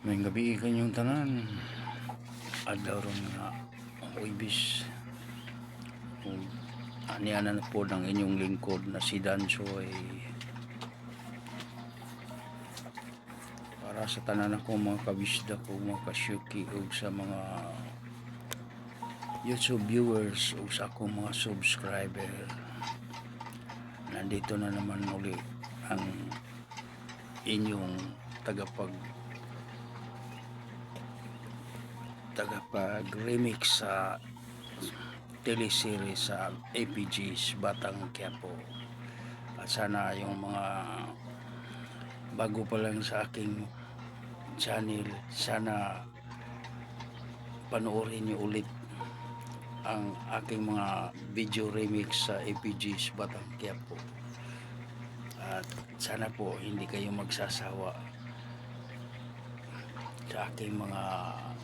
May gabi kanyang tanan. Adlaw ron nga Huwebes. Kung aniana na po ng inyong lingkod na si Dancho ay para sa tanan ako mga kabisda ko, mga kasyuki o sa mga YouTube viewers o sa akong mga subscriber. Nandito na naman uli ang inyong tagapag-remix sa teleseries sa APG's Batang Quiapo. At sana yung mga bago pa lang sa aking channel, sana panoorin niyo ulit ang aking mga video remix sa APG's Batang Quiapo. At sana po hindi kayo magsasawa sa aking mga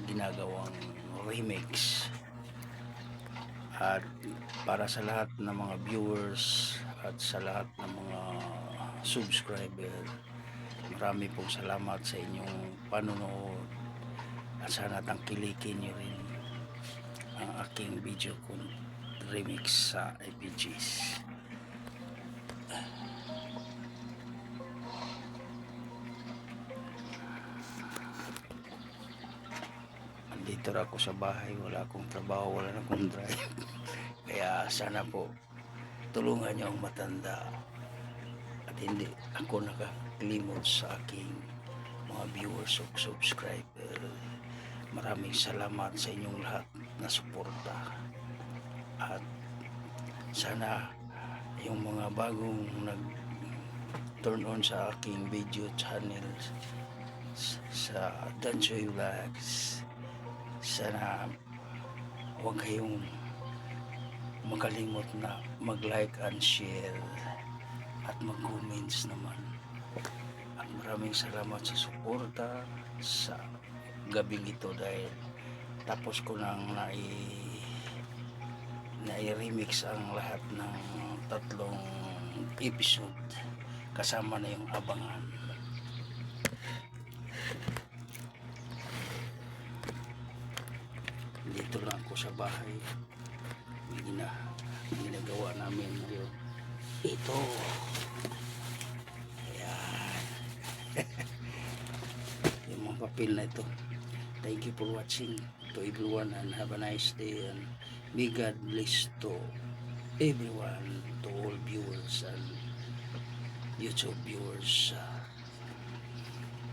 ginagawang remix. At para sa lahat ng mga viewers at sa lahat ng mga subscriber, marami pong salamat sa inyong panonood at sana tangkilikin nyo rin ang aking video remix sa APG's. Dito ako sa bahay, wala akong trabaho, wala na akong drive. Kaya sana po tulungan niyo ang matanda at hindi ako nakakalimot sa aking mga viewers o subscriber. Maraming salamat sa inyong lahat na suporta. At sana yung mga bagong nag-turn on sa aking video channel sa Danchoy Vlogs, sana huwag kayong makalimot na mag-like and share at mag-comments naman. At maraming salamat sa suporta sa gabing ito dahil tapos ko nang nai-remix ang lahat ng 3 episode kasama na yung abangan. Dito lang ako sa bahay. Ginagawa namin ngayon ito. Ayan. Yung mga papel na ito. Thank you for watching to everyone and have a nice day, and may God bless to everyone, to all viewers and YouTube viewers.